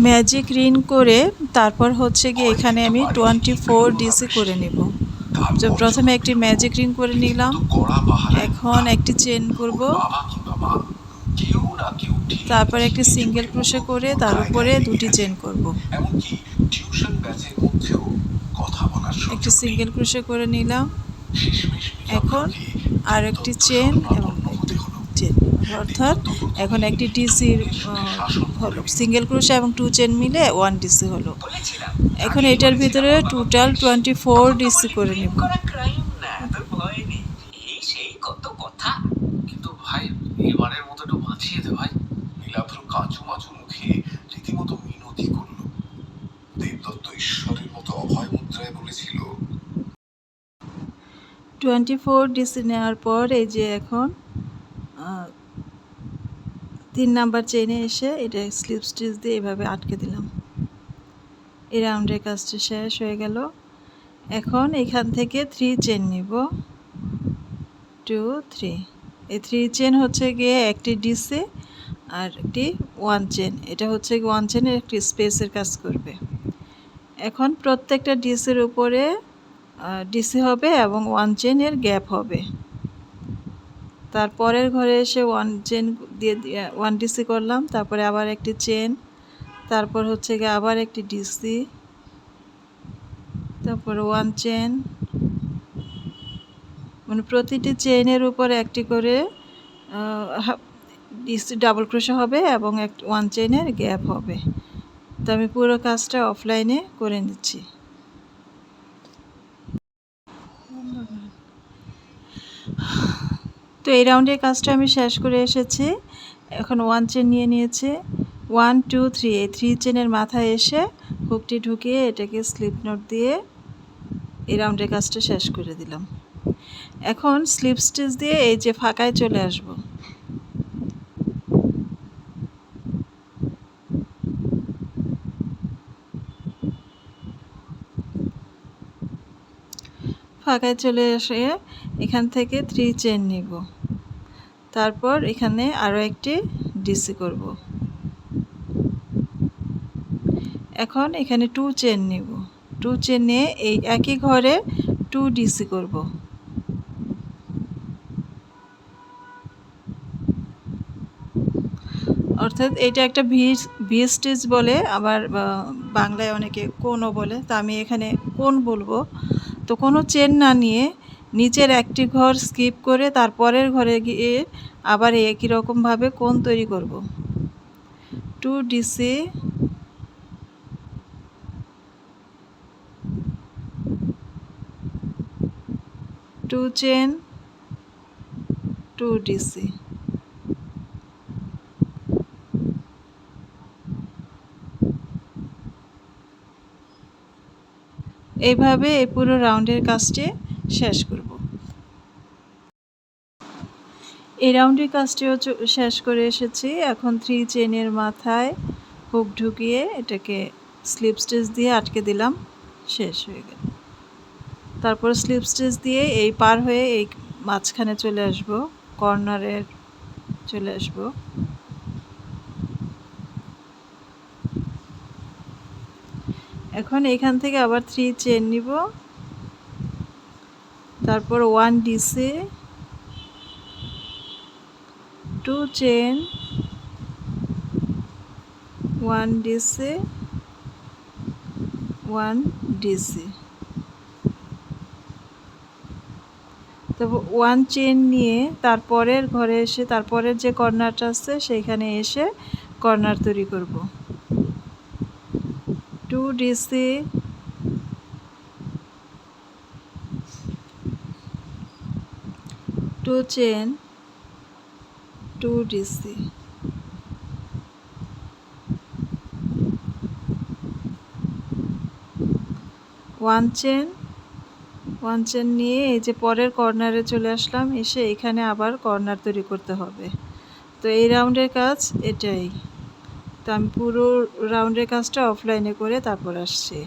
Magic ring করে তারপর হচ্ছে গিয়ে এখানে আমি 24 ডিসি করে নেব। তো প্রথমে একটি ম্যাজিক রিং করে নিলাম, এখন একটি চেন করব, তারপর একটি সিঙ্গেল ক্রোশে করে তার উপরে দুটি চেন করব। একটি সিঙ্গেল ক্রোশে করে নিলাম, এখন আর একটি চেন এবং একটি চেন, অর্থাৎ এখন একটি ডিসির হলো সিঙ্গেল ক্রোশে এবং 2 চেন মিলে 1 ডিসি হলো। এখন এটার ভিতরে টোটাল 24 ডিসি করে নেব। কিন্তু ভাই এবারের মতো একটু বাঁচিয়ে দে ভাই। নীলাভ্র কাঁচু মাচু মুখে রীতিমতো মিনতি করল। দেবদত্ত ঈশ্বরের মতো অভয় মুদ্রায় বলেছিল, 24 ডিসি নেওয়ার পর এই যে এখন 3 নাম্বার চেইনে এসে এটা স্লিপ স্টিচ দিয়ে এভাবে আটকে দিলাম। এই রাউন্ডের কাজটা শেষ হয়ে গেল। এখন এখান থেকে 3 চেন নিব, 2 3। এই 3 চেন হচ্ছে গিয়ে একটি ডিসি আর একটি 1 চেন, এটা হচ্ছে 1 চেনের একটি স্পেসের কাজ করবে। এখন প্রত্যেকটা ডিসির উপরে ডিসি হবে এবং 1 চেনের গ্যাপ হবে। তারপরের ঘরে এসে 1 চেন দিয়ে 1 ডিসি করলাম, তারপরে আবার একটি চেন, তারপর হচ্ছে গিয়ে আবার একটি ডিসি, তারপর 1 চেন, মানে প্রতিটি চেইনের উপর একটি করে ডিসি ডাবল ক্রোশে হবে এবং 1 চেইনের গ্যাপ হবে। তো আমি পুরো কাজটা অফলাইনে করে নিচ্ছি। তো এই রাউন্ডের কাজটা আমি শেষ করে এসেছি। এখন 1 চেন নিয়ে নিয়েছি, 1 2 3, এই 3 চেনের মাথায় এসে হুকটি ঢুকিয়ে এটাকে স্লিপ নট দিয়ে এই রাউন্ডের কাজটা শেষ করে দিলাম। এখন স্লিপ স্টিচ দিয়ে এই যে ফাঁকায় চলে আসব। ফাঁকায় চলে এসে এখান থেকে 3 চেন নিব, তারপর এখানে আরও একটি ডিসি করব। এখন এখানে 2 চেন নিব, 2 চেন নিয়ে এই একই ঘরে 2 ডিসি করব। অর্থাৎ এটা একটা ভি স্টিচ বলে, আবার বাংলায় অনেকে কোনও বলে, তা আমি এখানে কোন বলবো। তো কোনো চেন না নিয়ে নিচের একটি ঘর স্কিপ করে তারপরের ঘরে গিয়ে আবার একই রকমভাবে কোন তৈরি করব। 2 ডিসি, 2 চেন, 2 ডিসি। এইভাবে এই পুরো রাউন্ডের কাজটি শেষ করব। এই রাউন্ডের কাজটিও শেষ করে এসেছি। এখন 3 চেনের মাথায় হুক ঢুকিয়ে এটাকে স্লিপ স্টিচ দিয়ে আটকে দিলাম, শেষ হয়ে গেল। তারপর স্লিপ স্টিচ দিয়ে এই পার হয়ে এই মাঝখানে চলে আসব, কর্নারে চলে আসব। এখন এখান থেকে আবার 3 চেন নিব, তারপর 1 ডিসি, 2 চেন, 1 ডিসি, 1 ডিসি, তারপর 1 চেন নিয়ে তারপরের ঘরে এসে তারপরের যে কর্নারটা আছে সেইখানে এসে কর্নার তৈরি করব। 2 DC, 2 chain, 2 DC, 1 chain, 1 chain নিয়ে এই যে পরের কর্নারে চলে আসলাম, এসে এখানে আবার কর্নার তৈরি করতে হবে। তো এই রাউন্ডের কাজ এটাই। তো আমি পুরো রাউন্ডের কাজটা অফলাইনে করে তারপর আসছি।